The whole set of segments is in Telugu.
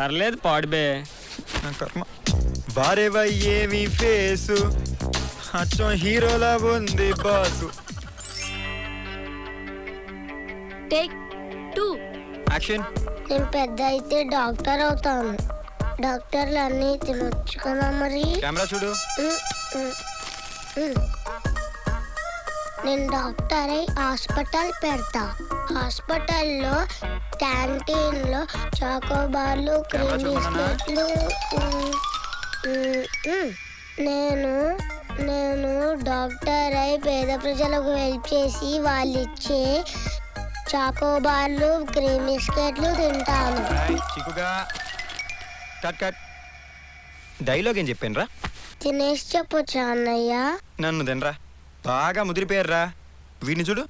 పర్లేదు పాడుబే. బారేవా ఏమి ఫేసు అచ్చం హీరోలా ఉంది బాసు. Take 2 action. నేను పెద్ద అయితే డాక్టర్ అవుతాను. డాక్టర్లు అన్నీ తినొచ్చు కదా మరి. కెమెరా చూడు. నేను డాక్టర్ అయి హాస్పిటల్ పెడతా. హాస్పిటల్లో క్యాంటీన్లో చాకోబార్లు క్రీమ్ బిస్కెట్లు. నేను డాక్టర్ అయి పేద ప్రజలకు హెల్ప్ చేసి వాళ్ళు ఇచ్చే చాకోబార్లు క్రీమ్ బిస్కెట్లు తింటాను. చిక్కుగా కట్ కట్. డైలాగ్ ఏం చెప్పాను రా? తినేసి చెప్పొచ్చా అన్నయ్య? నన్ను తినరా, బాగా ముదిరిపోయారా. వీడిని చూడు,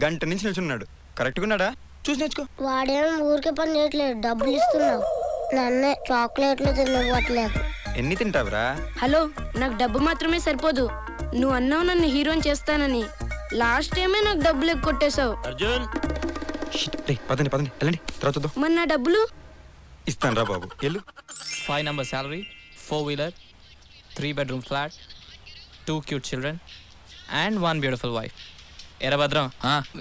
గంట నుంచి నిల్చున్నాడు. కరెక్ట్గా ఉన్నాడా? చూసి నేర్చుకో. వాడేమో ఊరికే పని చేయట్లేదు, డబ్బులు ఇస్తున్నావు. నన్నే చాక్లెట్లు తినవట్లేదు. ఎన్ని తింటావురా? హలో, నాకు డబ్బు మాత్రమే సరిపోదు. నువ్వు అన్నావు నన్ను హీరోని చేస్తానని. లాస్ట్ టైమే నాకు డబ్బులు కొట్టేశావు. అర్జున్ పదండి పదండి వెళ్ళండి, తర్వాత చూద్దాం. మరి నా డబ్బులు? ఇస్తాను రా బాబు, వెళ్ళు. 5 number salary, 4-wheeler, 3 bedroom flat, 2 cute children and 1 beautiful wife. ఎరా భద్రం,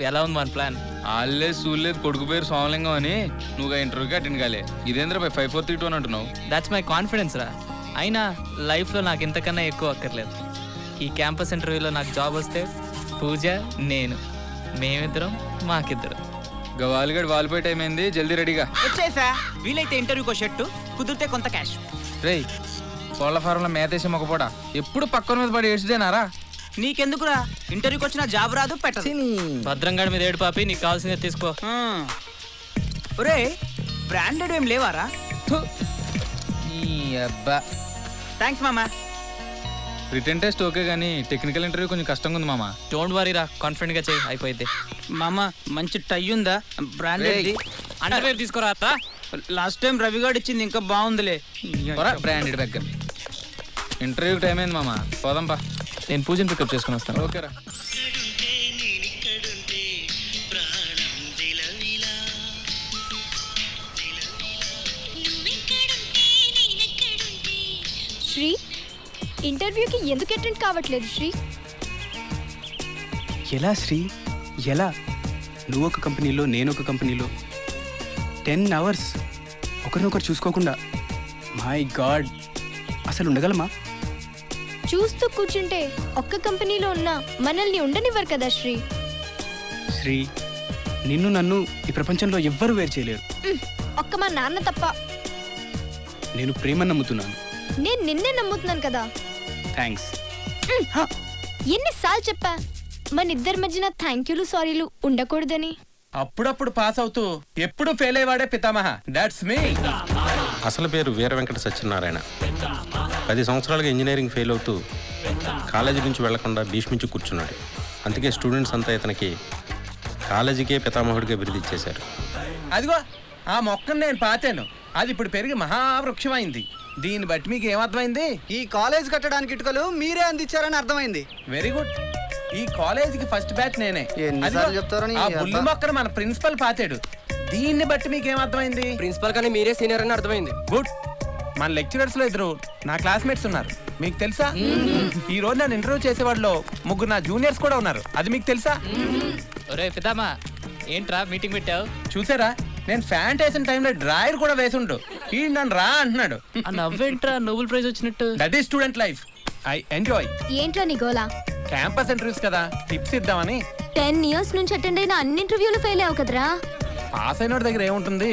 ఎలా ఉంది మన ప్లాన్? ఆల్లే సూర్లేదు కొడుకు పేరు సోమలింగం అని నువ్వు ఇంటర్వ్యూకి అటెండ్ కాలే. ఇదేంద్ర 5432 అని అంటున్నావు. దాట్స్ మై కాన్ఫిడెన్స్ రా. అయినా లైఫ్లో నాకు ఇంతకన్నా ఎక్కువ అక్కర్లేదు. ఈ క్యాంపస్ ఇంటర్వ్యూలో నాకు జాబ్ వస్తే పూజ, నేను, మేమిద్దరం, మాకిద్దరం. వాలిగడ్ వాలిపోయే టైం అయింది, జల్దీ రెడీగా వచ్చేసా. వీలైతే ఇంటర్వ్యూకో షర్టు, కుదిరితే కొంత క్యాష్. రేయ్, కోళ్ళ ఫారంలో మేతేసి మొక్కపోడా ఎప్పుడు పక్కన మీద పడి ఏడ్చిదేనారా? నీకెందుకురా, ఇంటర్వ్యూకి వచ్చిన జాబ్ రాదు పెట్టదు. భద్రంగాడి మీద ఏడు పాపి, నీకు కావాల్సిందే తీసుకో. ఒరే, బ్రాండెడ్ ఏం లేవారా? ఈ అబ్బా. థ్యాంక్స్ మామా. రిటర్న్ టెస్ట్ ఓకే కానీ టెక్నికల్ ఇంటర్వ్యూ కొంచెం కష్టంగా ఉంది మామ. డోంట్ వరీ రా, కాన్ఫిడెంట్గా చెయ్యి, అయిపోయింది. మామ మంచి టై ఉందా? బ్రాండెడ్ అండర్వేర్ తీసుకోరా. లాస్ట్ టైం రవిగాడు ఇచ్చింది ఇంకా బాగుందిలే. Branded bag. ఇంటర్వ్యూకి టైం అయింది మామ, పోదాంపా. నేను పూజను పికప్ చేసుకుని వస్తాను. ఓకేరా. శ్రీ, ఇంటర్వ్యూకి ఎందుకు అటెండ్ కావట్లేదు శ్రీ? ఎలా శ్రీ, ఎలా? నువ్వు ఒక కంపెనీలో, నేను ఒక కంపెనీలో 10 hours ఒకరినొకరు చూసుకోకుండా. మై గాడ్, అసలు ఉండగలమా? చూస్తూ కూర్చుంటే ఒక్క కంపెనీలో ఉన్న మనల్ని ఉండనివ్వరు కదా శ్రీ. శ్రీ, నిన్ను నన్ను ఈ ప్రపంచంలో ఎవ్వరూ వేరు చేయలేరు. ఒక్క మా నాన్న తప్ప. నేను ప్రేమను నమ్ముతున్నాను. నేను నిన్నే నమ్ముతున్నాను కదా. థ్యాంక్స్. ఎన్నిసార్లు చెప్పా మన ఇద్దరి మధ్యన థ్యాంక్యూలు సారీలు ఉండకూడదని. అప్పుడప్పుడు పాస్ అవుతూ ఎప్పుడు ఫెయిల్ అయ్యేవాడే పితామహ. దాట్స్ మీ. అసలు పేరు వీర వెంకట సత్యనారాయణ. 10 సంవత్సరాలుగా ఇంజనీరింగ్ ఫెయిల్ అవుతూ కాలేజీ నుంచి వెళ్లకుండా భీష్మించి కూర్చున్నాడు. అందుకే స్టూడెంట్స్ అంతా ఇతనికి కాలేజీకే పితామహుడిగా బిరుదిచ్చేశారు. అదిగో ఆ మొక్కను నేను పాతాను, అది ఇప్పుడు పెరిగి మహావృక్షమైంది. దీన్ని బట్టి మీకు ఏమర్థమైంది? ఈ కాలేజ్ కట్టడానికి ఇటుకలు మీరే అందించారని అర్థమైంది. Very good. ఈ కాలేజీకి ఫస్ట్ బ్యాచ్ నేనే. ఎన్నిసార్లు చెప్తారని ఆ బుల్లి మొక్కను మన ప్రిన్సిపల్ పాతాడు. దీన్ని బట్టి మీకు ఏమర్థమైంది? ప్రిన్సిపల్ కానీ మీరే సీనియర్ అని అర్థమైంది. గుడ్. మన లెక్చరర్స్ లో 2 నా క్లాస్మేట్స్ ఉన్నారు, మీకు తెలుసా? ఈ రోజు నన్ను ఇంటర్వ్యూ చేసేవాళ్ళు 3 నా జూనియర్స్ కూడా ఉన్నారు, అది మీకు తెలుసా? ఒరే పితామా, ఏంట్రా మీటింగ్ పెట్టావు? చూసారా, నేను ఫ్యాంట్ వేసిన టైంలో డ్రాయర్ కూడా వేసుండు. ఈ నన్ను రా అంటున్నాడు. నవ్వేంట్రా, నోబెల్ ప్రైజ్ వచ్చినట్టు. That is student life. I enjoy. ఏంట్రా నీ గోలా? క్యాంపస్ ఇంటర్వ్యూస్ కదా, టిప్స్ ఇద్దామని. 10 years నుంచి అటెండ్ అయిన అన్ని ఇంటర్వ్యూలు ఫెయిల్ అయ్యావు కదరా. పాస్ అయినోడి దగ్గర ఏముంటుంది?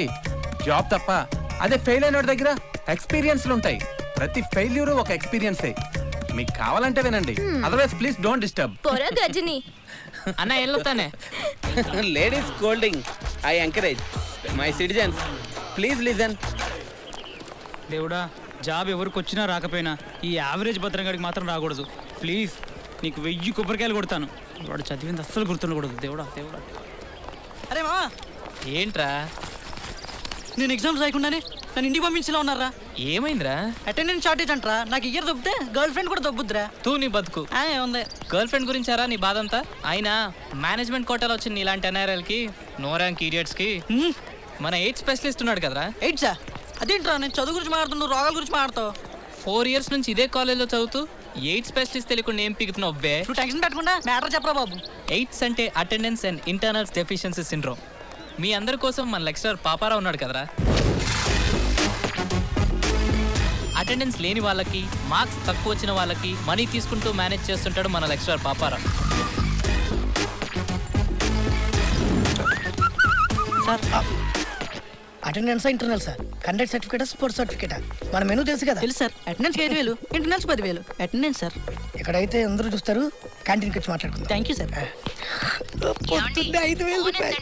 జాబ్ తప్ప. అదే ఫెయిల్ అయినోడి దగ్గర ఎక్స్పీరియన్స్లు ఉంటాయి. ప్రతి ఫెయిల్యూర్ ఒక ఎక్స్పీరియన్సే. మీకు కావాలంటే వినండి, అదర్వైజ్ ప్లీజ్ డోంట్ డిస్టర్బ్. పొర గజని అన్న వెళ్ళొస్తానే. లేడీస్ కోల్డింగ్ I encourage. My citizens please listen. దేవుడా, జాబ్ ఎవరికి వచ్చినా రాకపోయినా ఈ యావరేజ్ భద్రంగాడికి మాత్రం రాకూడదు. ప్లీజ్, నీకు 1000 కొబ్బరికాయలు కొడతాను. వాడు చదివింది అస్సలు గుర్తుండకూడదు. దేవుడా దేవుడా. అరే మా, ఏంట్రా నేను ఎగ్జామ్స్ రాయకుండానే నన్ను ఇంటికి పంపించేలా ఉన్నారా? ఏమైందిరా? అటెండెన్స్ షార్టేజ్ అంటారా? నాకు ఇయర్ దొబ్బితే గర్ల్ ఫ్రెండ్ కూడా దొబ్బుద్దురా. తూ నీ బతుకు. ఉంది. గర్ల్ ఫ్రెండ్ గురించారా నీ బాధ అంతా? అయినా మేనేజ్మెంట్ కోటాలో వచ్చిన ఇలాంటి ఎన్ఆర్ఎల్ కి, నో ర్యాంక్ ఈడియట్స్ కి మన 8 స్పెషలిస్ట్ ఉన్నాడు కదరా. 8 సార్ అదేంట్రా నేను చదువు గురించి మాట్లాడుతున్నా, నువ్వు రోగాల గురించి మాట్లాడతావు. 4 years నుంచి ఇదే కాలేజ్లో చదువుతూ ఎయిడ్స్ స్పెషలిస్ట్ తెలియకుండా ఏం పీకుతున్నావు అవ్వే? నువ్వు టెన్షన్ పెట్టకుండా మ్యాటర్ చెప్పరా బాబు. ఎయిడ్స్ అంటే attendance and internals deficiency syndrome. మీ అందరి కోసం మన లెక్చరర్ పాపారావు ఉన్నాడు కదరా. అటెండెన్స్ లేని వాళ్ళకి, మార్క్స్ తక్కువ వచ్చిన వాళ్ళకి మనీ తీసుకుంటూ మేనేజ్ చేస్తుంటాడు మన lecturer Paparao. Sir attendance internal sir, conduct certificate, sports certificate, మన మెనూ తెలుసు కదా. తెలుసు sir. Attendance 5,000, internals 10,000. Attendance sir. ఇక్కడైతే అందరూ చూస్తారు, క్యాంటీన్కి వచ్చి మాట్లాడుకుందాం. Thank you sir. పొద్దున్నే 5,000 రూపాయలు.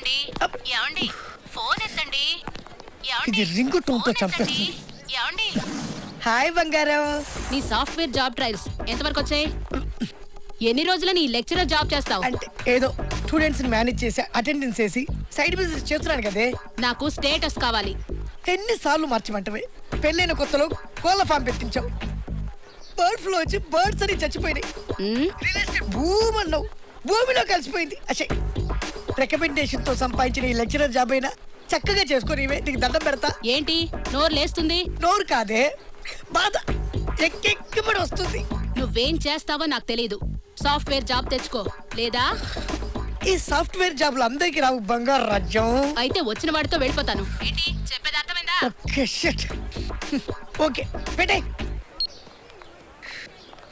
ఇది రింగు టోన్తో చంపేస్తుంది. హాయ్ బంగారం. నీ సాఫ్ట్వేర్ జాబ్ ట్రయల్స్ ఎంతవరకు వచ్చాయి? ఎన్ని రోజులని ఈ లెక్చరర్ జాబ్ చేస్తావు? అంటే ఏదో స్టూడెంట్స్ ని మేనేజ్ చేసి అటెండెన్స్ చేసి సైడ్ బిజినెస్ చేస్తున్నాను కదే. నాకు స్టేటస్ కావాలి. ఎన్నిసార్లు మార్చమంటవే? పెళ్ళైన కొత్తలో కోళ్ళ ఫామ్ పెట్టించావు, బర్డ్ ఫ్లూ వచ్చి బర్డ్స్ అని చచ్చిపోయినాయి. రియల్ ఎస్టేట్ భూమి అన్నావు, భూమిలో కలిసిపోయింది. అసే రికమెండేషన్ తో సంపాదించిన ఈ లెక్చరర్ జాబ్ అయినా చక్కగా చేసుకొని నీకు దండం పెడతా. ఏంటి నోరు లేస్తుంది? నోరు కాదే, బాధ ఎక్కెక్కబడి వస్తుంది. నువ్వేం చేస్తావో నాకు తెలీదు. సాఫ్ట్వేర్ జాబ్ తెచ్చుకో, లేదా ఈ సాఫ్ట్వేర్ జాబ్లు అందరికి రావు బంగారు రాజ్యం. అయితే వచ్చిన వాడితో వెళ్ళిపోతాను. ఏంటి చెప్పేది అర్థమైందా? Okay shit. ఓకే పెట్టే.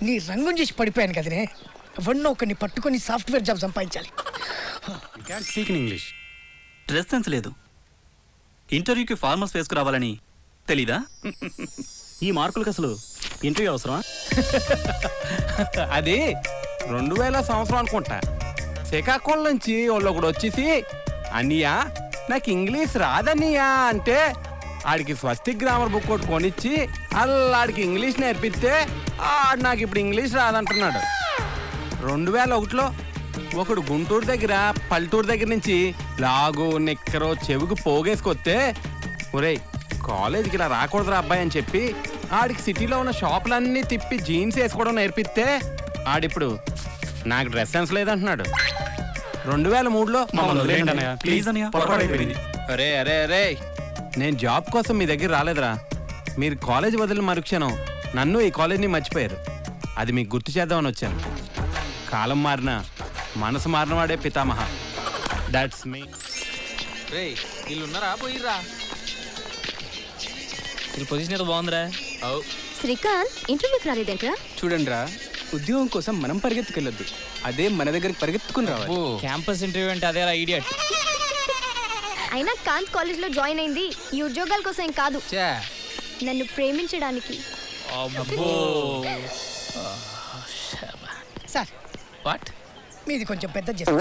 నీ రంగుని చేసి పడిపోయాను కదనే. ఎవరినో ఒకరిని పట్టుకొని సాఫ్ట్వేర్ జాబ్ సంపాదించాలి. Speak in English. Dress sense లేదు, ఇంటర్వ్యూకి ఫార్మల్స్ వేసుకురావాలని తెలీదా? ఈ మార్కులకు అసలు ఇంటర్వ్యూ అవసరమా? అది 2000 సంవత్సరం అనుకుంటా. శ్రీకాకుళం నుంచి వాళ్ళు ఒకడు వచ్చేసి, అన్నయ్యా నాకు ఇంగ్లీష్ రాదన్నయ్యా అంటే ఆడికి స్వస్తిక్ గ్రామర్ బుక్ ఒకటి కొనిచ్చి అల్లాడికి ఇంగ్లీష్ నేర్పిస్తే ఆడు నాకు ఇప్పుడు ఇంగ్లీష్ రాదంటున్నాడు. 2001లో ఒకడు గుంటూరు దగ్గర పల్లెటూరు దగ్గర నుంచి లాగు నిక్కరో చెవికి పోగేసుకొస్తే, ఒరేయ్ కాలేజీకి ఇలా రాకూడదురా అబ్బాయి అని చెప్పి ఆడికి సిటీలో ఉన్న షాపులన్నీ తిప్పి జీన్స్ వేసుకోవడం నేర్పిస్తే ఆడిప్పుడు నాకు డ్రెస్ సెన్స్ లేదంటున్నాడు. 2003లో అరే అరే అరే నేను జాబ్ కోసం మీ దగ్గర రాలేదురా. మీరు కాలేజ్ వదిలిన మరుక్షణం నన్ను ఈ కాలేజ్ని మర్చిపోయారు. అది మీకు గుర్తు చేద్దామని వచ్చాను. కాలం మారినా మనసు మారిన వాడే పితామహ. దాట్స్ మీ. రే వీళ్ళు ఉన్నారా పోయిర్రా? వీళ్ళ పొజిషన్ ఏదో బాగుందిరా. శ్రీకాంత్ ఇంటర్వ్యూకి రాలేదేంట్రా? చూడండి రా, ఉద్యోగం కోసం మనం పరిగెత్తుకెళ్ళొద్దు, అదే మన దగ్గరికి పరిగెత్తుకుని రావాలి. క్యాంపస్ ఇంటర్వ్యూ అంటే అదే ఐడియా. అయినా కాంత్ కాలేజ్ లో జాయిన్ అయింది ఈ ఉద్యోగాల కోసం ఏం కాదు, నన్ను ప్రేమించడానికి. Sir what? మీది కొంచెం పెద్ద చేసుకో.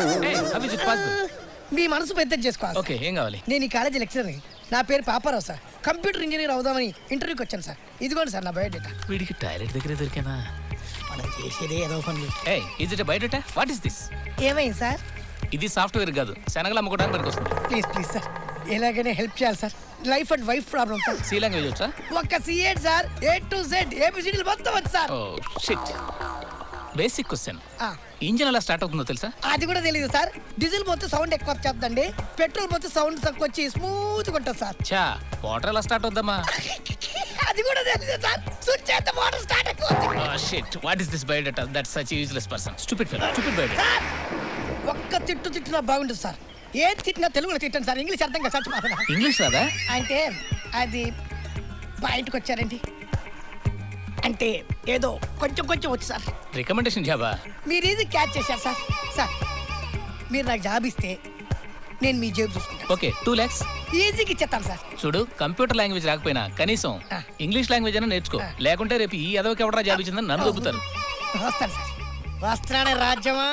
మీ మనసు పెద్ద చేసుకోవాలి. ఓకే ఏం కావాలి? నేను ఈ కాలేజీ లెక్చరర్ని. నా పేరు పాపారావు సార్. కంప్యూటర్ ఇంజనీర్ అవుదామని ఇంటర్వ్యూకి వచ్చాను సార్. ఇదిగోండి సార్ నా బయోడేటా. వీడికి టాయిలెట్ దగ్గరే దొరికానా? మనం చేసేదే ఏదో పనులు. ఏయ్ is it biodata? What is this? ఏమైంది సార్? ఇది సాఫ్ట్వేర్ కాదు, శనగలు అమ్ముకోవడానికి పనికి వస్తుంది. ప్లీజ్ ప్లీజ్ సార్, ఎలాగైనా హెల్ప్ చేయాలి సార్. Life and wife problem sir. C language వచ్చా? ఒక్క C8 సార్, A to Z ABCDలు మొత్తం వచ్చు సార్. Oh shit. Basic question, engine ఎలా స్టార్ట్ అవుతుందో తెలుసా? అది కూడా తెలియదు సార్. డీజిల్ పోతే సౌండ్ ఎక్కువ వచ్చేద్దండి, పెట్రోల్ పోతే సౌండ్ తక్కువ వచ్చి స్మూత్ గా ఉంటుంది సార్. చా వాటర్ ఎలా స్టార్ట్ అవుద్దమ్మా? అది కూడా తెలియదు సార్. స్విచ్ చేస్తే వాటర్ స్టార్ట్ అవుతుంది. Oh shit, what is this biodata? That's such useless person. Stupid fellow, stupid biodata. ఒక్క తిట్టినా బాగుంటుంది సార్. ఏం తిట్టినా తెలుగులో తిట్టండి సార్, ఇంగ్లీష్ అర్థం కదా సార్. ఇంగ్లీష్ రాదా? అంటే అది బయటకు వచ్చారండి, అంటే ఏదో కొంచెం కొంచెం వచ్చు సార్. రికమెండేషన్ జాబా? మీరు ఇది క్యాచ్ చేశారు సార్. సార్ మీరు నాకు జాబ్ ఇస్తే నేను మీ జేబు చూసుకుంటాను. ఓకే 2 lakhs ఈజీగా ఇచ్చేస్తాను సార్. చూడు, కంప్యూటర్ లాంగ్వేజ్ రాకపోయినా కనీసం ఇంగ్లీష్ లాంగ్వేజ్ అయినా నేర్చుకో, లేకుంటే రేపు ఈ ఎదవకి ఎవడరా జాబ్ ఇచ్చిందని నన్ను దొబ్బుతారు. వస్తాను సార్, వస్తున్నాడే రాజ్యమా.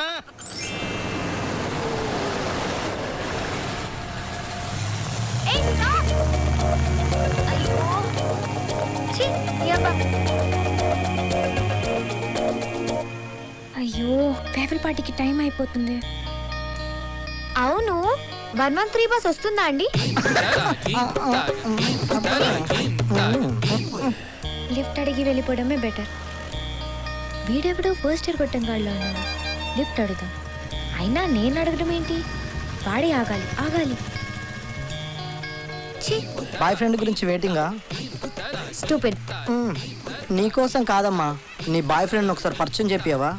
అయ్యో పేపర్ పార్టీకి టైం అయిపోతుంది. అవును 113 బస్ వస్తుందా అండి? లిఫ్ట్ అడిగి వెళ్ళిపోవడమే బెటర్. వీడెవడో ఫస్ట్ ఇయర్ కొట్టం గాడిలో ఉన్నాడు. లిఫ్ట్ అడుగుదాం. అయినా నేను అడగడం ఏంటి, వాడే ఆగాలి. ఛీ బాయ్ ఫ్రెండ్ గురించి వెయిటింగా? స్టూపిడ్. నీకోసం కాదమ్మా, నీ బాయ్ ఫ్రెండ్ ఒకసారి పరిచయం చెప్పావా?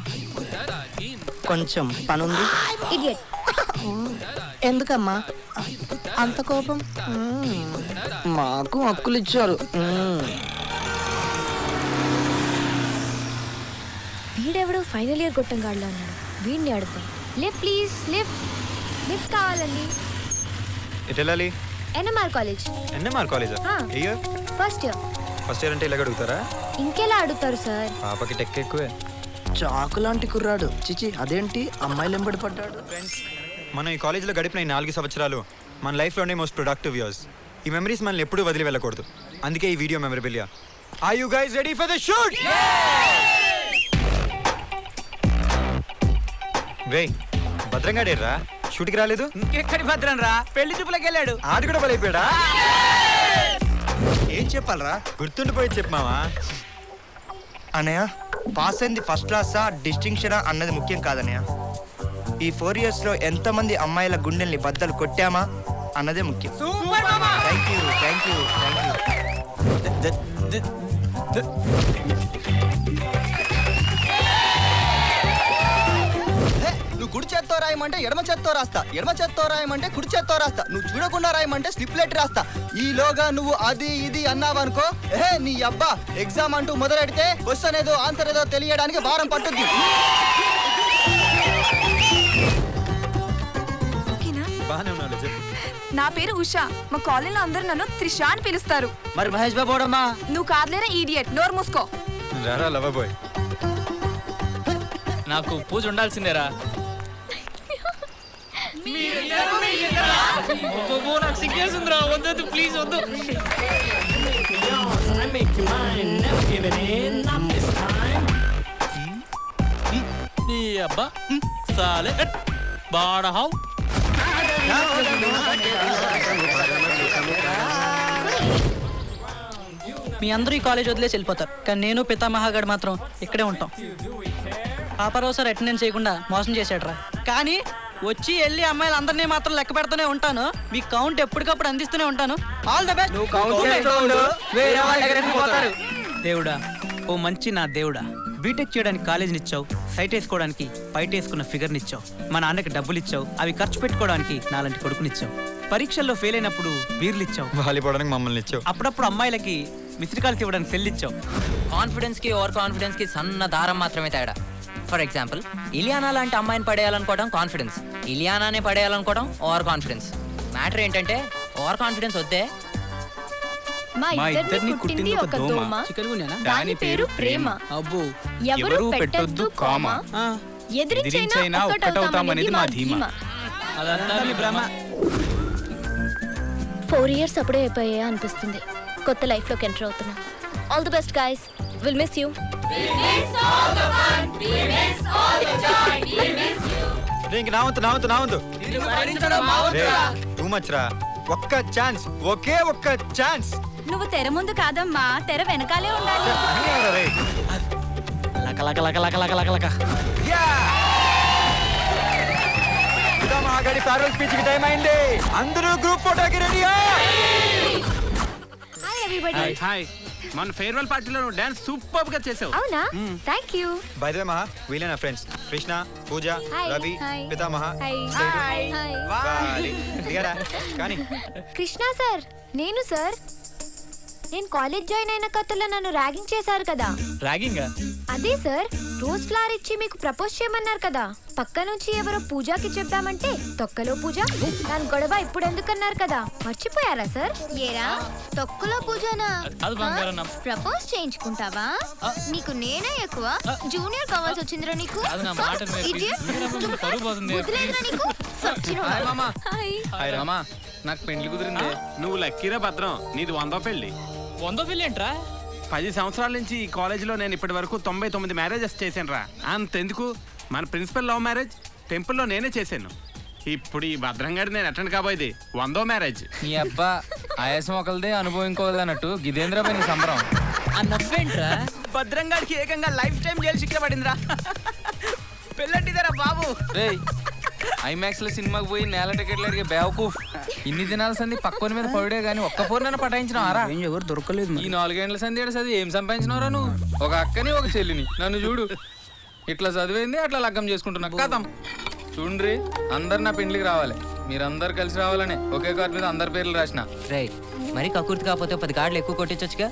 కొంచెం పనుంది. ఇడియట్. ఎందుకమ్మా అంత కోపం? మాకు హక్కులు ఇచ్చారు. వీడెవడో ఫైనల్ ఇయర్ గొట్టంగాడులో ఉన్నాడు. వీడిని అడుగుతాం. Lift please, lift. లిఫ్ట్ కావాలండి. ఎటు వెళ్ళాలి? NMR college. ఎన్ఎంఆర్ కాలేజా? ఏ year? First year. First year అంటే ఇలాగ అడుగుతారా? ఇంకెలా అడుగుతారు సార్? పాపకి టెక్ ఎక్కువే. చాకు లాంటి కుర్రాడు. చిచి, అదేంటి అమ్మాయిలు ఎంబడి పడ్డాడు? మనం ఈ కాలేజీలో గడిపిన ఈ 4 సంవత్సరాలు మన లైఫ్లోనే మోస్ట్ ప్రొడక్టివ్ ఇయర్స్. ఈ మెమరీస్ మనల్ని ఎప్పుడూ వదిలి వెళ్ళకూడదు. అందుకే ఈ video memorable year. Are you guys ready for the shoot? రే భద్రంగాడేర్రా, షూట్కి రాలేదు? ఇంకెక్కడి భద్రం రా, పెళ్లి చూపులకు వెళ్ళాడు. ఆడు కూడా బలైపోయాడా? ఏం చెప్పాలరా? గుర్తుండిపోయి చెప్పమావా? అన్నయ్య, పాస్ అయింది ఫస్ట్ క్లాసా డిస్టింక్షనా అన్నది ముఖ్యం కాదన్నయ్య. ఈ 4 yearsలో ఎంతమంది అమ్మాయిల గుండెల్ని బద్దలు కొట్టామా అన్నదే ముఖ్యం. Thank you, thank you, thank you. నువ్వు కుడి చేత్తో రాయమంటే ఎడమ చేత్తో రాస్తా, ఎడమ చేత్తో రాయమంటే కుడి చేత్తో రాస్తా, నువ్వు చూడకుండా రాయమంటే స్లిప్ లెటర్ రాస్తా. ఈలోగా నువ్వు అది ఇది అన్నావనుకో, నీ అబ్బా ఎగ్జామ్ అంటూ మొదలెడితే క్వశ్చన్ ఏదో ఆన్సర్ ఏదో తెలియడానికి వారం పట్టుద్ది. నా పేరు ఉషా. మా కాలేజీలో అందరూ నన్ను త్రిష అని పిలుస్తారు. మరి మహేష్ బాబు అవడమ్మా? నువ్వు కాదులేరా ఈడియట్, నోరు మూసుకో. రారా లవ్ బాయ్. నాకు పూజ ఉండాల్సిందేరా. నాకు సిగ్గేసిందిరా. వద్దు ప్లీజ్, వద్దు. నీ అబ్బా సాలే బాడహావ్. మీ అందరూ ఈ కాలేజ్ వదిలేసి వెళ్ళిపోతారు, కానీ నేను పితామహాగడ్ మాత్రం ఇక్కడే ఉంటాం. పాపారావు సార్ అటెండెన్స్ చేయకుండా మోసం చేశాడు. కానీ వచ్చి వెళ్ళి అమ్మాయిలు అందరినీ మాత్రం లెక్క పెడుతూనే ఉంటాను. మీ కౌంట్ ఎప్పటికప్పుడు అందిస్తూనే ఉంటాను. All the best. దేవుడా, ఓ మంచి నా దేవుడా, బీటెక్ చేయడానికి కాలేజీని ఇచ్చావు, సైట్ వేసుకోవడానికి బయట వేసుకున్న ఫిగర్నిచ్చావు, మా నాన్నకి డబ్బులు ఇచ్చావు, అవి ఖర్చు పెట్టుకోవడానికి నాలాంటి కొడుకునిచ్చావు, పరీక్షల్లో ఫెయిల్ అయినప్పుడు బీర్లు ఇచ్చావు, వాలిపోవడానికి మమ్మల్ని ఇచ్చావు, అప్పుడప్పుడు అమ్మాయిలకి మిస్డ్ కాల్స్ ఇవ్వడానికి సెల్ ఇచ్చావు. కాన్ఫిడెన్స్ కి ఓవర్ కాన్ఫిడెన్స్ కి సన్న దారం మాత్రమే తేడా. ఫర్ ఎగ్జాంపుల్, ఇలియానా లాంటి అమ్మాయిని పడేయాలనుకోవడం కాన్ఫిడెన్స్, ఇలియానానే పడేయాలనుకోవడం ఓవర్ కాన్ఫిడెన్స్. మ్యాటర్ ఏంటంటే ఓవర్ కాన్ఫిడెన్స్ వద్దే. మా ఇద్దరిని కుట్టింది ఒక దోమ, దాని పేరు ప్రేమ. అబ్బో, ఎవరు పెట్టొద్దు కామా, ఎదిరించైనా ఒక్కటవుతామనేది మా ధీమా. అదంతా మీ భ్రమ. 4 years అప్పుడే అయిపోయా అనిపిస్తుంది. కొత్త లైఫ్ లోకి ఎంటర్ అవుతున్నా. All the best guys, will miss you. Too much రా. ఒక్క ఛాన్స్, ఒకే ఒక్క ఛాన్స్. నువ్వు తెర ముందు కాదమ్మా, తెర వెనకాలే ఉండాలి. మహాగడి ఫేర్వెల్ స్పీచ్ కి టైం అయింది. అందరూ గ్రూప్ ఫోటోకి రెడీయా? Hi everybody. హాయ్. మన ఫేర్వెల్ పార్టీలో నువ్వు డాన్స్ సూపర్ గా చేసావు. అవునా? Thank you. By the way మహా, వీళ్ళే నా ఫ్రెండ్స్ కృష్ణ, పూజ, రవి, పితామహ. దిగారా కానీ. కృష్ణ సార్, నేను సార్. నేను కాలేజ్ జాయిన్ అయిన కొత్తలో నన్ను ర్యాగింగ్ చేశారు కదా. ర్యాగింగ్? అదే సార్, రోజ్ ఫ్లవర్ ఇచ్చి మీకు ప్రపోజ్ చేయమన్నారు కదా. పక్క నుంచి ఎవరో పూజకి చెప్దామంటే తొక్కలో పూజ, దాని గొడవ ఇప్పుడు ఎందుకన్నారు కదా. మర్చిపోయారా సార్? ఏరా తొక్కలో పూజనా? ప్రపోజ్ చేయించుకుంటావా? నీకు నేనే ఎక్కువ జూనియర్ కావాల్సి వచ్చిందిరా నీకు. నాకు పెళ్లి కుదిరింది. నువ్వు లక్కీరా భద్రం, నీది 100వ పెళ్లి. 100వ పెళ్లి ఏంట్రా? 10 సంవత్సరాల నుంచి ఈ కాలేజీలో నేను ఇప్పటి వరకు 99 మ్యారేజెస్ చేశాను రా. అంతెందుకు, మన ప్రిన్సిపల్ లవ్ మ్యారేజ్ టెంపుల్లో నేనే చేశాను. ఇప్పుడు ఈ భద్రంగాడి నేను అటెండ్ కాబోయేది 100వ మ్యారేజ్. నీ అబ్బా ఆయాసం ఒకరిదే అనుభవం ఇంకోది అన్నట్టు గిదేంద్రపై నీ సంబరం. అన్నఫేంట్రా, భద్రంగాడికి ఏకంగా లైఫ్ టైం జైలు శిక్ష పడిందిరా. పెళ్ళంటిదరా బాబు. ఐమాక్స్ లో సినిమాకి పోయి నేల టికెట్లు అడిగే బేవకూఫ్. ఇన్ని దినాల సంది పక్కన మీద పడే గానీ ఒక్క పూర్ణ పటాయించినావారా? ఎవరు దొరకలేదు. ఈ 4 గంటల సంది చదివి ఏం సంపాదించినవరా నువ్వు? ఒక అక్కని ఒక చెల్లిని. నన్ను చూడు, ఇట్లా చదివింది అట్లా లగ్గం చేసుకుంటున్నా. కథం చూడ్రి, అందరు నా పెండ్లికి రావాలి. మీరందరు కలిసి రావాలనే ఒకే కార్డు మీద అందరి పేర్లు రాసిన. రైట్, మరి కకుర్తి కాకపోతే 10 కార్డులు ఎక్కువ కొట్టించొచ్చుగా.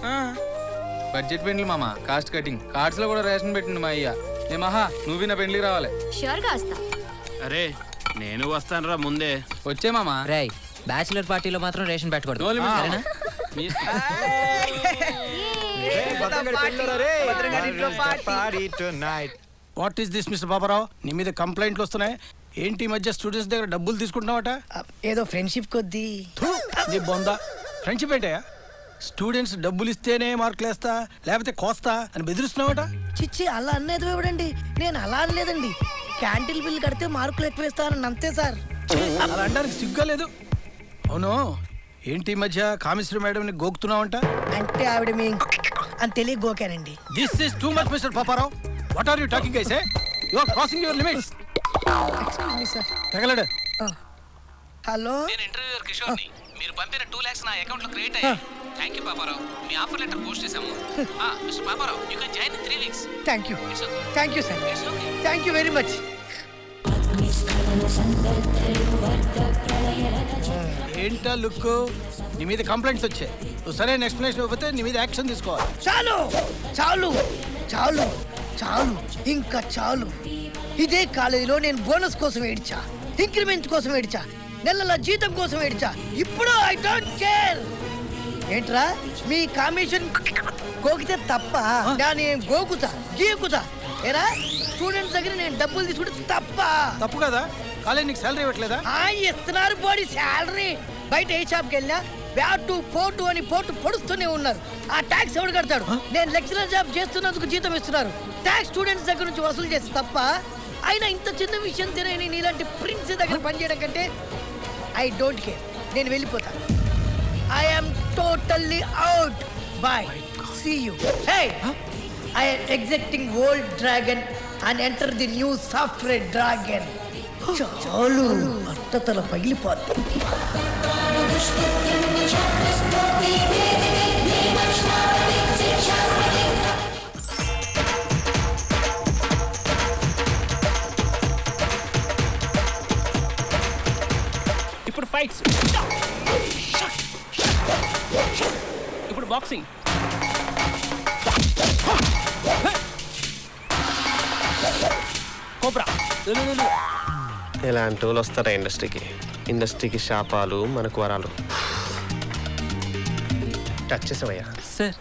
బడ్జెట్ పెండ్లు మామ, కాస్ట్ కటింగ్. కార్డ్స్ లో కూడా రేషన్ పెట్టిండు మా అయ్య. ఏ మహా, నువ్వు నా పెండ్లికి రావాలి. షూర్ గా వస్తా. అరే నేను వస్తాను రా ముందే. వచ్చే మామ. రేయ్, బ్యాచిలర్ పార్టీలో మాత్రం రేషన్ పెట్టకూడదు, సరేనా? What is this mister Babarao? నీ మీద కంప్లైంట్లు వస్తున్నాయి ఏంటి? ఈ మధ్య స్టూడెంట్స్ దగ్గర డబ్బులు తీసుకుంటున్నావట? ఏదో ఫ్రెండ్షిప్ కొద్దీ. నీ బొందా ఫ్రెండ్షిప్ ఏంటయ్యా? స్టూడెంట్స్ డబ్బులు ఇస్తేనే మార్కులు వేస్తా లేకపోతే కోస్తా అని బెదిరిస్తున్నావట? చిచ్చి, అలా అన్నది ఇవ్వడండి. నేను అలా అనలేదండి. క్యాంటీన్ బిల్ కడితే మార్కులు ఎక్కువ వేస్తానని అంతే సార్. అలా అనడానికి సిగ్గా లేదు. అవును, ఏంటి ఈ మధ్య కామేశ్వరి మేడం గోకుతున్నావంట? అంటే ఆవిడ మీ అని తెలియ గోకానండి. This is too much mister Paparao. What are you talking guys? You are crossing your limits. Excuse me sir. తగలడు. హలో, నేను ఇంటర్వ్యూయర్ కిషోర్ని. మీరు పంపిన 2 lakhs నా అకౌంట్ లో క్రియేట్ అయ్యాయి. Thank you Paparao. మీ ఆఫర్ లెటర్ పోస్ట్ చేశాము. Mister Paparao, you can join in 3 weeks. Thank you. Thank you sir. Thank you very much. ఏంటా లుక్? నీ మీద కంప్లైంట్స్ వచ్చాయి. నువ్వు సరైన ఎక్స్ప్లెనేషన్ ఇవ్వకపోతే నీ మీద యాక్షన్ తీసుకోవాలి. చాలు చాలు చాలు చాలు, ఇంకా చాలు. ఇదే కాలేజీలో నేను బోనస్ కోసం ఏడ్చా, ఇంక్రిమెంట్ కోసం ఏడ్చా, నెలల జీతం కోసం ఏడ్చా. ఇప్పుడు ఐ డోంట్ కేర్. ఏంట్రా మీ కమిషన్ గోకితే తప్ప? నేను గోకుతా గీకుతా. ఏరా, స్టూడెంట్స్ దగ్గర నేను డబ్బులు తీసుకుంటే తప్ప? తప్పు కదా. కాలేజ్ నీకు శాలరీ ఇవ్వట్లేదా? ఇస్తున్నారు బాడీ శాలరీ. బయట ఏ షాప్కి వెళ్ళినా బ్యాటు పోటు అని పోటు పొడుస్తూనే ఉన్నారు. ఆ ట్యాక్స్ ఎవడు కడతాడు? నేను లెక్చరర్ జాబ్ చేస్తున్నందుకు జీతం ఇస్తున్నారు. ట్యాక్స్ స్టూడెంట్స్ దగ్గర నుంచి వసూలు చేస్తే తప్ప? అయినా ఇంత చిన్న విషయం తెలియని నీలాంటి ప్రిన్స్ దగ్గర పనిచేయడం కంటే ఐ డోంట్ కేర్. నేను వెళ్ళిపోతాను. I am totally out. Bye, see you. Hey, I am exiting old dragon and enter the new software dragon. చాలు, అట్టతల పగిలిపోతుంది. ఇప్పుడు ఫైట్స్, ఇప్పుడు బాక్సింగ్. కోబ్రా. ఇలాంటి వాళ్ళు వస్తారా ఇండస్ట్రీకి? ఇండస్ట్రీకి శాపాలు, మనకు వరాలు. టచ్ చేసావయ్యా సార్?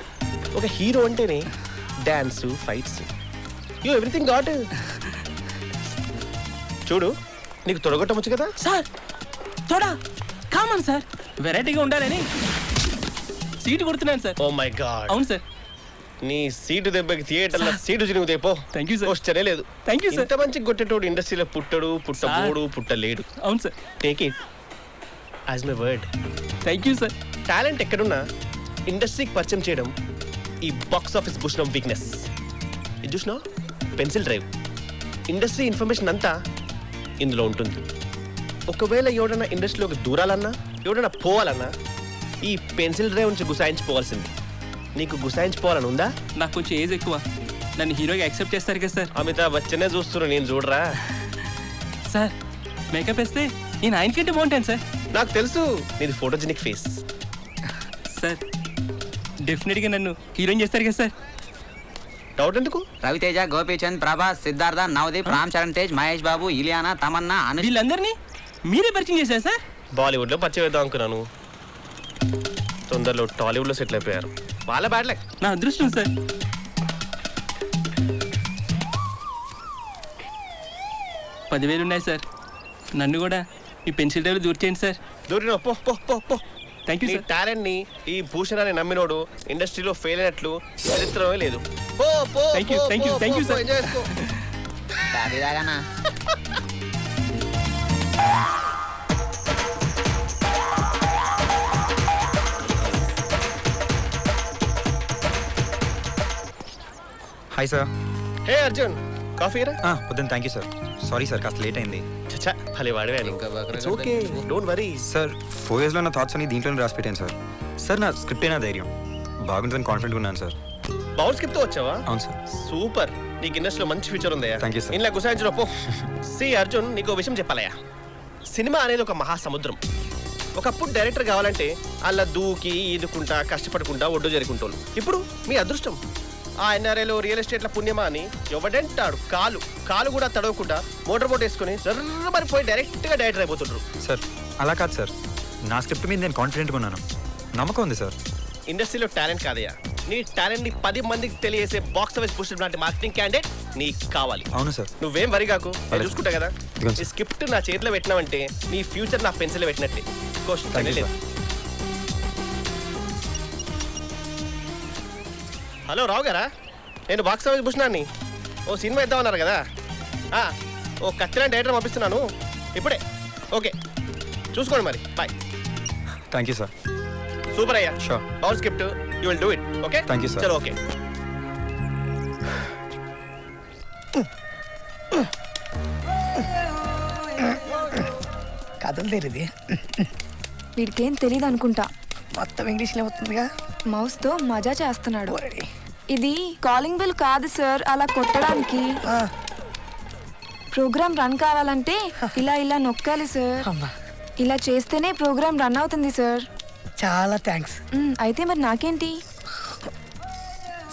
ఒక హీరో అంటేనే dance, fights, you everything got. చూడు, నీకు తొడగొట్టవచ్చు కదా సార్. తోడా కామన్ సార్, వెరైటీగా ఉండాలని సీటు కొడుతున్నాను సార్. Oh my god. అవును సార్. నీ సీటు దెబ్బకి థియేటర్లో సీటు చినుగుతాయి పో. Thank you sir. పోస్టరే లేదు. Thank you sir. ఇంత మంచి కొట్టేటోడు ఇండస్ట్రీలో పుట్టడు, పుట్టబోడు, పుట్టలేడు. అవును sir. Take it as my word. Thank you sir. Talent ఎక్కడున్నా ఇండస్ట్రీకి పరిచయం చేయడం ఈ బాక్స్ ఆఫీస్ భూషణం వీక్నెస్. ఇది చూసినా పెన్సిల్ డ్రైవ్. ఇండస్ట్రీ ఇన్ఫర్మేషన్ అంతా ఇందులో ఉంటుంది. ఒకవేళ ఎవడన్నా ఇండస్ట్రీలోకి దూరాలన్నా, ఎవడన్నా పోవాలన్నా ఈ పెన్సిల్ డ్రైవ్ నుంచి గుసాయించిపోవాల్సింది. నీకు గుసాయించిపోవాలని ఉందా? నాకు కొంచెం ఏజ్ ఎక్కువ, నన్ను హీరోగా యాక్సెప్ట్ చేస్తారు కదా సార్? అమితాబ్ బచ్చనే చూస్తున్నా, నేను చూడరా సార్? మేకప్ వేస్తే నేను ఆయనకంటే బాగుంటాను సార్. నాకు తెలుసు నీది ఫోటోజెనిక్ ఫేస్. సార్ డెఫినెట్గా నన్ను హీరోయిన్ చేస్తారు కదా సార్? డౌట్ ఎందుకు? రవితేజ, గోపీచంద్, ప్రభాస్, సిద్ధార్థ, నవదీప్, రామ్ చరణ్ తేజ్, మహేష్ బాబు, ఇలియానా, తమన్నా, వీళ్ళందరినీ మీరే పరిచయం చేశారు సార్? బాలీవుడ్లో పరిచయం వేద్దాం అనుకున్నాను, తొందరలో టాలీవుడ్లో సెటిల్ అయిపోయారు. వాళ్ళ బ్యాడ్ లక్. నా అదృష్టం సార్. $10,000 ఉన్నాయి సార్. నన్ను కూడా ఈ పెన్సిల్ డ్రైవ్లో దూర్ చేయండి సార్. దూరిన పో పో పో పో. థ్యాంక్ యూ నీ సార్. టాలెంట్ని ఈ భూషణాన్ని నమ్మినోడు ఇండస్ట్రీలో ఫెయిల్ అయినట్లు చరిత్రమే లేదు. పో పో. Thank you, thank you, thank you sir. Enjoy చేసుకో. Hi sir. Hey Arjun, coffee రా. పొద్దున్న thank you sir. Sorry sir, కాస్త లేట్ అయింది. చచ్చా భలే వాడివే ఓకే డోంట్ వరీ. సార్ 4 yearsలో నా థాట్స్ అన్ని దీంట్లోనే రాసి పెట్టాను సార్. సార్ నా స్క్రిప్టే నా ధైర్యం, బాగుంటుందని కాన్ఫిడెంట్గా ఉన్నాను సార్. బౌల్ స్కిప్ తో వచ్చావా? అవును సార్. సూపర్, నీకు ఇండస్ట్రీలో మంచి ఫ్యూచర్ ఉందయ్యా. Thank you sir. ఇంట్లో గుసాయించిన పో. సి అర్జున్, నీకు విషయం చెప్పాలయ్యా. సినిమా అనేది ఒక మహాసముద్రం. ఒకప్పుడు డైరెక్టర్ కావాలంటే అలా దూకి ఈదుకుంటా కష్టపడుకుంటా ఒడ్డు జరుకుంటోళ్ళు. ఇప్పుడు మీ అదృష్టం, ఆ ఎన్ఆర్ఐలో రియల్ ఎస్టేట్ల పుణ్యమా అని ఎవడంటాడు కాలు కూడా తడవకుండా మోటార్ బోట్ వేసుకుని జర్రమని పోయి డైరెక్ట్గా డైరెక్టర్ అయిపోతుండ్రు. సార్ అలా కాదు సార్, నా స్క్రిప్ట్ మీద నేను కాన్ఫిడెంట్గా ఉన్నాను, నమ్మకం ఉంది సార్. ఇండస్ట్రీలో టాలెంట్ కాదయ్యా, నీ టాలెంట్ ని 10 మందికి తెలియజేసే బాక్స్ ఆఫీస్ పుష్ లాంటి మార్కెటింగ్ క్యాండిడేట్ నీకు కావాలి. అవును సార్. నువ్వేం వరి కాకు, నేను చూసుకుంటా కదా. ఈ స్క్రిప్ట్ నా చేతిలో పెట్టినావంటే నీ ఫ్యూచర్ నా పెన్సిల్ పెట్టినట్టే. క్వశ్చన్ లేదు. హలో రావు గారా, నేను బాక్స్ ఆఫీస్ భూషణాన్ని ఓ సినిమా ఇద్దామన్నారు కదా, ఓ కత్తిలాంటి డైరెక్టర్ పంపిస్తున్నాను ఇప్పుడే. ఓకే చూసుకోండి మరి, bye. Thank you sir. Super అయ్యా. షూర్. బౌల్ script you will do it. Okay thank you sir. చలో ఓకే. కదలలేరు ఇది. వీడికేం తెలియదు అనుకుంటా, మొత్తం ఇంగ్లీష్లో అవుతుందిగా. మౌస్తో మజా చేస్తున్నాడు. ఇది కాలింగ్ బెల్ కాదు సార్, అలా కొట్టడానికి. ప్రోగ్రామ్ రన్ కావాలంటే ఇలా నొక్కాలి సార్. ఇలా చేస్తేనే ప్రోగ్రామ్ రన్ అవుతుంది సార్. చాలా థ్యాంక్స్. అయితే మరి నాకేంటి?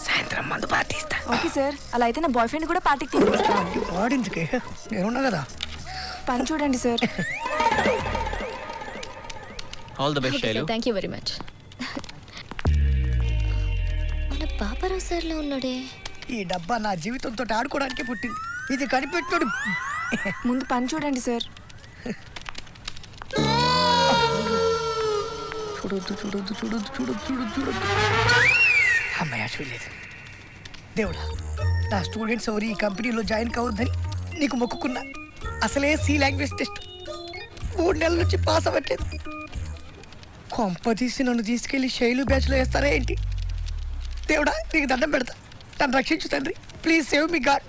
సాయంత్రం మందు పార్టీ ఇస్తా. ఓకే సార్, అలా అయితే నా బాయ్ ఫ్రెండ్ కూడా పార్టీకి తీసుకొస్తాను. వాడించుకే, నేనున్నా కదా. పని చూడండి sir. All the best Shailu. Thank you very much. మన పాపారావు సార్లో ఉన్నాడే. ఈ డబ్బా నా జీవితంతో ఆడుకోవడానికి పుట్టింది. ఇది కనిపెట్టుడు. ముందు పని చూడండి సార్. చూడొద్దు. అమ్మాయి చూడలేదు. దేవుడా, నా స్టూడెంట్స్ ఎవరు ఈ కంపెనీలో జాయిన్ కావద్దని నీకు మొక్కుకున్నా. అసలే సి లాంగ్వేజ్ టెస్ట్ 3 నెలల నుంచి పాస్ అవ్వట్లేదు. కొంప తీసి నన్ను తీసుకెళ్లి శైలు బ్యాచ్లో వేస్తారా ఏంటి? దేవుడా, నీకు దండం పెడతా, నన్ను రక్షించు తండ్రి. Please save me god.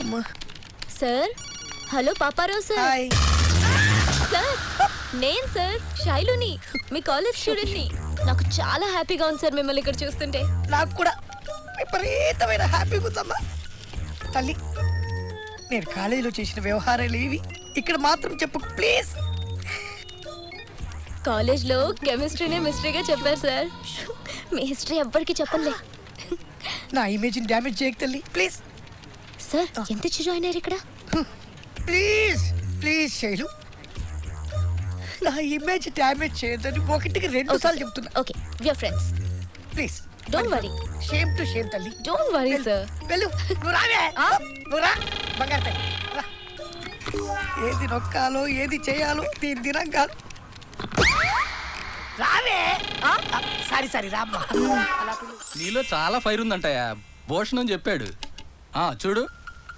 అమ్మా. Sir, hello Paparao sir. Sir, నేను సార్ శైలుని, మీ కాలేజ్ స్టూడెంట్ని. నాకు చాలా హ్యాపీగా ఉంది సార్ మిమ్మల్ని ఇక్కడ చూస్తుంటే. నాకు కూడా విపరీతమైన హ్యాపీగా ఉందమ్మా. తల్లి, నేను కాలేజీలో చేసిన వ్యవహారాలు ఏవి ఇక్కడ మాత్రం చెప్పు ప్లీజ్. కాలేజ్లో కెమిస్ట్రీనే మిస్టరీగా చెప్పారు సార్. మీ హిస్టరీ ఎవ్వరికి చెప్పలే. నా ఇమేజ్ని డ్యామేజ్ చేయక తల్లి ప్లీజ్. సార్, ఎంత జాయిన్ అయ్యారు ఇక్కడ? ప్లీజ్ శైలు, నా ఇమేజ్ డ్యామేజ్ చేయదని 1కి 2 సార్లు చెప్తున్నా. Okay, we are friends. Please don't worry. Shame to shame తల్లి. Don't worry sir. వెళ్ళు, నువ్వు రావే. నువ్వు రా బంగారు తల్లి, రా. ఏది నొక్కాలో ఏది చేయాలో దీని దినం కాదు. రావే. సారీ రామ్మా. నీలో చాలా ఫైర్ ఉందంటయా, భూషణం చెప్పాడు. చూడు,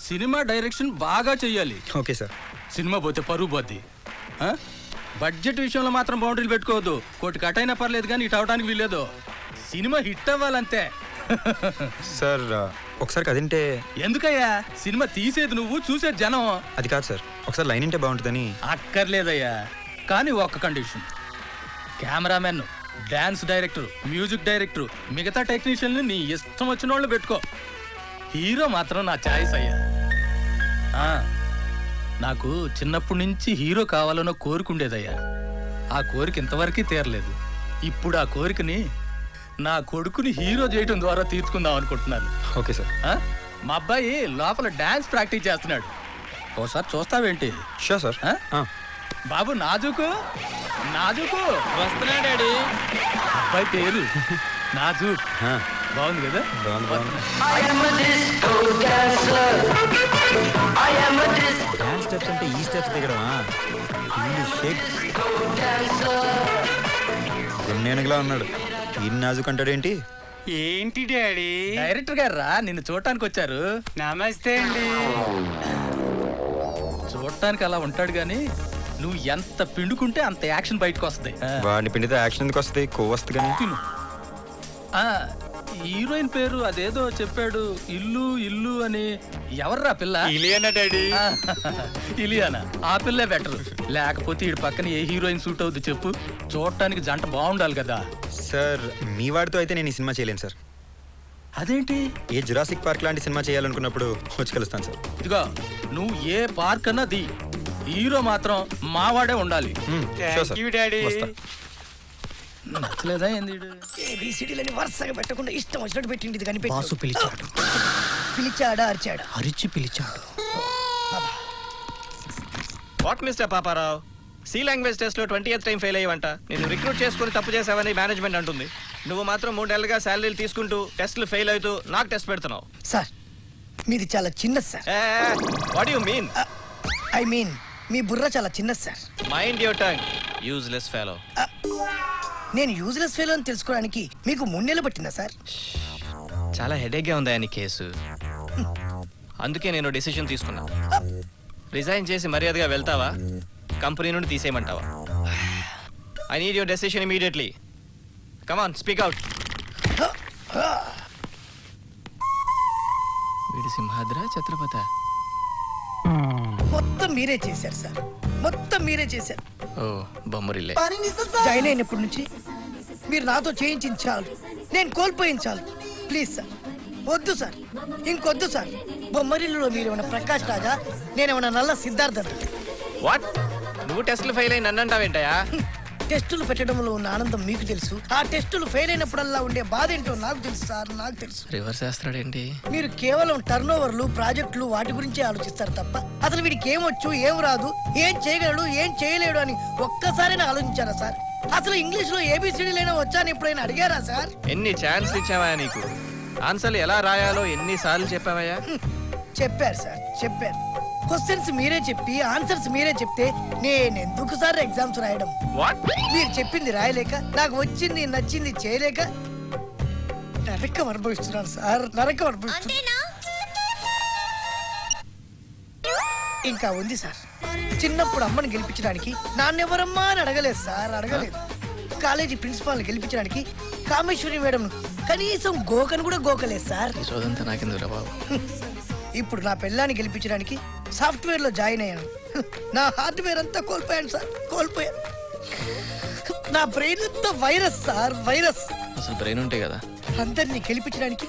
సినిమా డైరెక్షన్ బాగా చెయ్యాలి. Okay sir. సినిమా పోతే పరువు పోద్ది. బడ్జెట్ విషయంలో మాత్రం బౌండరీలు పెట్టుకోవద్దు. కోటి కట్ అయినా పర్లేదు కానీ ఇటు అవడానికి వీల్లేదు. Cinema hit అవ్వాలంతే. సార్ ఒకసారి కదింటే. ఎందుకయ్యా, సినిమా తీసేది నువ్వు, చూసేది జనం. అది కాదు సార్, ఒకసారి లైన్ ఉంటే బాగుంటుందని. అక్కర్లేదయ్యా, కానీ ఒక్క condition. Cameraman, dance director, music director, మిగతా టెక్నీషియన్ని నీ ఇష్టం వచ్చిన వాళ్ళు పెట్టుకో. హీరో మాత్రం నా ఛాయిస్ అయ్యా. నాకు చిన్నప్పటి నుంచి హీరో కావాలన్న కోరిక ఉండేదయ్యా. ఆ కోరిక ఇంతవరకు తీరలేదు. ఇప్పుడు ఆ కోరికని నా కొడుకుని హీరో చేయడం ద్వారా తీర్చుకుందాం అనుకుంటున్నాను. Okay sir. మా అబ్బాయి లోపల డాన్స్ ప్రాక్టీస్ చేస్తున్నాడు, ఓసారి చూస్తావేంటి? Sure sir. బాబు నాజుకు వస్తున్నా డాడీ. అబ్బాయి పేరు నాజుక్. బాగుంది కదా? డాన్స్ స్టెప్స్ అంటే ఈ స్టెప్స్ దిగడమా? గున్నేనుగులా ఉన్నాడు. ఈ నాజుక్ అంటాడేంటి? ఏంటి డాడీ? డైరెక్టర్ గారు రా, నిన్ను చూడటానికి వచ్చారు. నమస్తే అండి. చూడటానికి అలా ఉంటాడు గాని నువ్వు ఎంత పిండుకుంటే అంత యాక్షన్ బయటకు వస్తుంది. వాడిని పిండితే యాక్షన్ ఎందుకు వస్తుంది? కొవ్వు వస్తుంది కానీ. హీరోయిన్ పేరు అదేదో చెప్పాడు, ఇల్లు ఇల్లు అని. ఎవర్రా పిల్ల? ఇలియానా డాడీ. ఇలియానా? ఆ పిల్లే బెటర్. లేకపోతే ఈ పక్కన ఏ హీరోయిన్ సూట్ అవుద్ది చెప్పు? చూడటానికి జంట బాగుండాలి కదా. సార్ మీ వాడితో అయితే నేను ఈ సినిమా చేయలేను సార్. అదేంటి? ఏ జురాసిక్ పార్క్ లాంటి సినిమా చేయాలనుకున్నప్పుడు వచ్చి కలుస్తాను సార్. ఇదిగో నువ్వు ఏ పార్క్ అన్నది, హీరో మాత్రం మావాడే ఉండాలి. నచ్చలేదా ఏంది? ఏబిసిడీలని వరుసగా పెట్టకుండా ఇష్టం వచ్చినట్టు పెట్టింది ఇది కనిపెట్టి. బాసు పిలిచాడు. పిలిచాడా అరిచాడా? అరిచి పిలిచాడు. What mister Paparao, C language test లో 20th టైం ఫెయిల్ అయ్యవంట. నేను రిక్రూట్ చేసుకుని తప్పు చేసావని మేనేజ్మెంట్ అంటుంది. నువ్వు మాత్రం 3 నెలలుగా శాలరీలు తీసుకుంటూ టెస్ట్లు ఫెయిల్ అవుతూ నాకు టెస్ట్ పెడుతున్నావు. సార్ మీది చాలా చిన్నది sir. What you mean? I mean మీ బుర్ర చాలా చిన్నది sir. Mind your tongue, useless fellow. నేను యూజ్లెస్ ఫెలో అని తెలుసుకోవడానికి మీకు 3 నెలలు పట్టిందా సార్? చాలా హెడేక్గా ఉందా నీ కేసు? అందుకే నేను డెసిషన్ తీసుకున్నా. రిజైన్ చేసి మర్యాదగా వెళ్తావా, కంపెనీ నుండి తీసేయమంటావా? I need your decision immediately. Come on, speak out. వీడి సింహాద్ర ఛత్రపత మొత్తం మీరే చేశారు సార్, మొత్తం మీరే చేశారు. ఓ బొమ్మరిల్లే. జాయిన్ అయినప్పటి నుంచి మీరు నాతో చేయించాలి, నేను కోల్పోయించాలి. ప్లీజ్ సార్, వద్దు సార్, ఇంకొద్దు సార్. బొమ్మరిల్లులో మీరేమన్నా ప్రకాష్ రాజా, నేనేమన్నా నల్ల సిద్ధార్థ. వాట్? నువ్వు టెస్టులు ఫెయిల్ అయి నన్ను అంటావేంటయా? టెస్టులు పెట్టడంలో ఉన్న ఆనందం మీకు తెలుసు, ఆ టెస్టులు ఫెయిల్ అయినప్పుడల్లా ఉండే బాధ ఏంటో నాకు తెలుసు సార్, నాకు తెలుసు. రివర్స్ చేస్తాడేంటి? మీరు కేవలం టర్న్ ఓవర్లు, ప్రాజెక్టులు, వాటి గురించే ఆలోచిస్తారు తప్ప అసలు వీడికి ఏమొచ్చు, ఏం రాదు, ఏం చేయగలడు, ఏం చేయలేడు అని ఒక్కసారైనా ఆలోచించారా సార్? అసలు ఇంగ్లీష్ లో ఏబిసిడీలైనా వచ్చా అని ఎప్పుడైనా అడిగారా సార్? ఎన్ని ఛాన్స్ ఇచ్చావా నీకు? ఆన్సర్లు ఎలా రాయాలో ఎన్నిసార్లు చెప్పావయ్యా? చెప్పారు సార్, చెప్పారు. క్వశ్చన్స్ మీరే చెప్పి ఆన్సర్స్ మీరే చెప్తే నేను ఎందుకు సార్ ఎగ్జామ్స్ రాయడం? మీరు చెప్పింది రాయలేక, నాకు వచ్చింది నచ్చింది చేయలేక నరకం అనుభవిస్తున్నాను సార్, నరకం అనుభవిస్తున్నా. ఇంకా ఉంది సార్, చిన్నప్పుడు అమ్మని గెలిపించడానికి నాన్నెవరమ్మా అని అడగలేదు సార్, అడగలేదు. కాలేజీ ప్రిన్సిపాల్ని గెలిపించడానికి కామేశ్వరి మేడం కనీసం గోకను కూడా గోకలేదు సార్. ఇప్పుడు నా పెళ్ళాన్ని గెలిపించడానికి సాఫ్ట్వేర్ లో జాయిన్ అయ్యాను. నా హార్డ్వేర్ అంతా కోల్పోయాను సార్, కోల్పోయాను. నా బ్రెయిన్ అంతా వైరస్ సార్, వైరస్. అసలు బ్రెయిన్ ఉంటే కదా. అందరినీ గెలిపించడానికి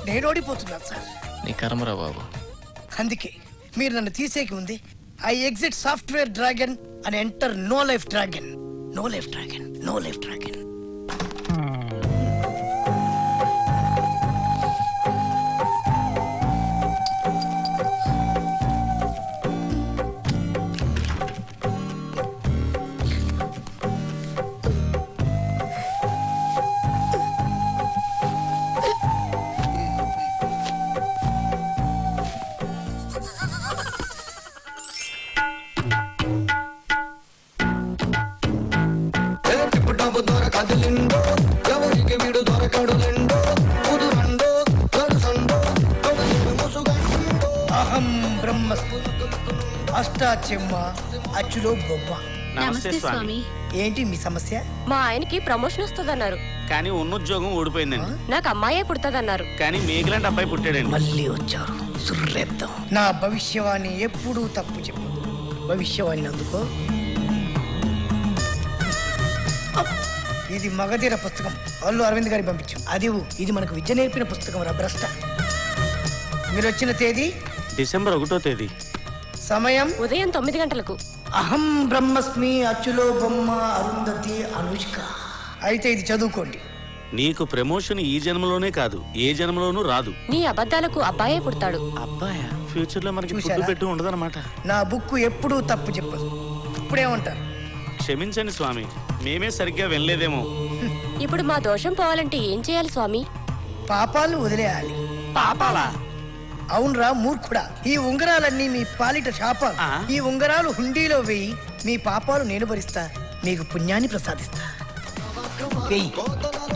నేను ఓడిపోతున్నాను సార్. నీ కర్మరా బాబు. అందుకే మీరు నన్ను తీసేకి ముందే I exit software dragon and enter no life dragon. No life dragon, no life dragon. అహం బ్రహ్మస్మి అష్టాచెమ్మ అచ్చులో బొమ్మ. నమస్తే స్వామి. ఏంటి మీ సమస్య? మా ఆయనకి ప్రమోషన్ వస్తుందన్నారు, కానీ ఉన్న ఉద్యోగం ఊడిపోయిందండి. నాకు అమ్మాయే పుడుతుందన్నారు, కానీ మీకులాంటి అబ్బాయి పుట్టాడండి. మళ్ళీ వచ్చారు, సుర్రేద్దాం. నా భవిష్యవాణి ఎప్పుడూ తప్పు చెప్పు. భవిష్యవాణిని అందుకో. ఇది మగధీర పుస్తకం, అల్లు అరవింద్ గారికి పంపించు. అది ఇది మనకు విద్య నేర్పిన పుస్తకం రా భ్రష్ట. మీరు వచ్చిన తేదీ డిసెంబర్ 1వ తేదీ, సమయం ఉదయం 9 గంటలకు. అహం బ్రహ్మస్మి అచ్చులో బొమ్మ అరుంధతి అనుష్క. అయితే ఇది చదువుకోండి. నీకు ప్రమోషన్ ఈ జన్మలోనే కాదు, ఏ జన్మలోనూ రాదు. నీ అబద్ధాలకు అబ్బాయే పుడతాడు. అబ్బాయా? ఫ్యూచర్ లో మనకి చూశారా? ఫుడ్ పెట్టు ఉండదన్నమాట. నా బుక్ ఎప్పుడూ తప్పు చెప్పదు. ఇప్పుడేమంటారు? క్షమించండి స్వామి, మేమే సరిగ్గా వినలేదేమో. ఇప్పుడు మా దోషం పోవాలంటే ఏం చేయాలి స్వామి? పాపాలు వదిలేయాలి. పాపాలా? అవునరా మూర్ఖుడా, ఈ ఉంగరాలన్నీ మీ పాలిట శాపాలు. ఈ ఉంగరాలు హుండీలో వేయి, మీ పాపాలు నేను భరిస్తా, మీకు పుణ్యాన్ని ప్రసాదిస్తా. వెయ్యి.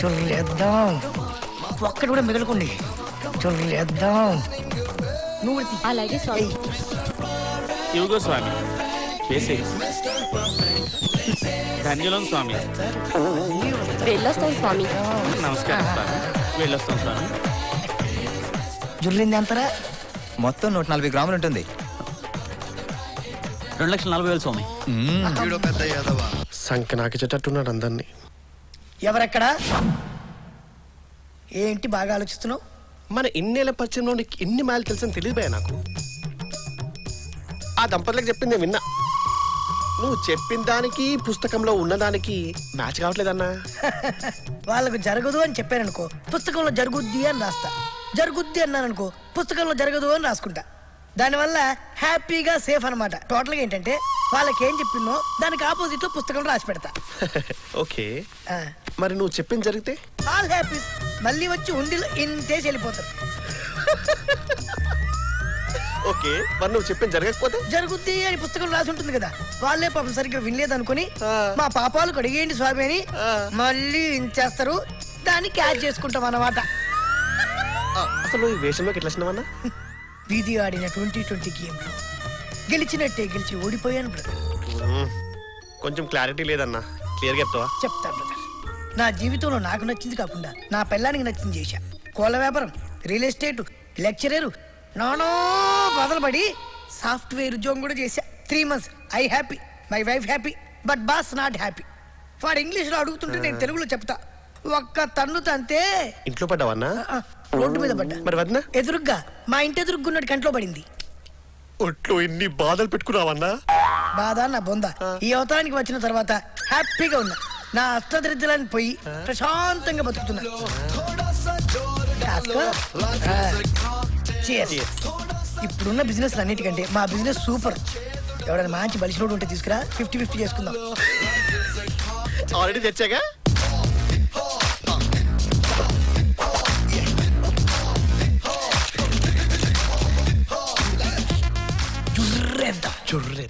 చొర్లేద్దాం, ఒక్కటి కూడా మిగలకండి. చొర్లేద్దాం. నువ్వు అలాగే స్వామి. ఇవిగో స్వామి, వేసే. ధన్యులం స్వామి. వెళ్ళొస్తాం స్వామి. నమస్కారం స్వామి. వెళ్ళొస్తాం స్వామి. జుర్లింది అంతరా మొత్తం 140 గ్రాములు ఉంటుంది. 2,40,000 స్వామి. సంఖ్య నాకు చెట్టున్నాడు అందరినీ. ఎవరెక్కడా ఏంటి బాగా ఆలోచిస్తున్నావు? మన ఇన్నేళ్ల పరిచయంలో నీకు ఎన్ని మైలు తెలుసని తెలియబోయా నాకు. ఆ దంపతులకు చెప్పింది నేను విన్నా. నువ్వు చెప్పిన దానికి పుస్తకంలో ఉన్నదానికి మ్యాచ్ కావట్లేదన్నా. వాళ్ళకు జరగదు అని చెప్పాననుకో పుస్తకంలో జరుగుద్ది అని రాస్తా. జరుగుద్ది అన్నాననుకో పుస్తకంలో జరగదు అని రాసుకుంటా. దానివల్ల హ్యాపీగా సేఫ్ అనమాట. టోటల్గా ఏంటంటే వాళ్ళకి ఏం చెప్పిందో దానికి ఆపోజిట్ లో పుస్తకంలో రాసి పెడతా. ఓకే, మరి నువ్వు చెప్పింది జరిగితే ఆల్ హ్యాపీ. మళ్ళీ వచ్చి ఉండిలో ఇంతేసి వెళ్ళిపోతారు. ఓకే, మరి నువ్వు చెప్పింది జరగకపోతే జరుగుద్ది అని పుస్తకం రాసి ఉంటుంది కదా, వాళ్ళే పాపం సరిగ్గా వినలేదు అనుకుని మా పాపాలు కడిగేయండి స్వామి అని మళ్ళీ ఇంచేస్తారు. దాన్ని క్యాచ్ చేసుకుంటాం అన్నమాట. అసలు నువ్వు ఈ వేషంలోకి ఎట్లా వచ్చినావన్నా? వీధి ఆడిన 2020 గేమ్ లో గెలిచినట్టే గెలిచి ఓడిపోయాను బ్రదర్. కొంచెం క్లారిటీ లేదన్నా, క్లియర్గా చెప్తావా? చెప్తా బ్రదర్. నా జీవితంలో నాకు నచ్చింది కాకుండా నా పెళ్ళానికి నచ్చింది చేశా. కోళ్ళ వ్యాపారం, రియల్ ఎస్టేట్, లెక్చరర్, నానో బదలబడి సాఫ్ట్వేర్ ఉద్యోగం కూడా చేశా. 3 months I happy, my wife happy, but boss not happy. వాడు ఇంగ్లీష్లో అడుగుతుంటే నేను తెలుగులో చెప్తా. ఒక్క తన్ను తంతే ఇంట్లో పడ్డావన్నా? రోడ్డు మీద పడ్డా. మరి వదినా? ఎదురుగ్గా మా ఇంటి ఎదురుగ్గున్నట్టు కంట్లో పడింది. ఒట్లో ఇన్ని బాధలు పెట్టుకున్నావన్నా? బాధ నా బొంద. ఈ అవతారానికి వచ్చిన తర్వాత హ్యాపీగా ఉన్నా. నా అష్టదరిద్రాన్ని పోయి ప్రశాంతంగా బతుకుతున్నా. ఇప్పుడున్న బిజినెస్ అన్నిటికంటే మా బిజినెస్ సూపర్. ఎవరైనా మంచి బలిసినోడు ఉంటే తీసుకురా, 50-50 చేసుకుందాం. ఆల్రెడీ తెచ్చాగా. జుర్రే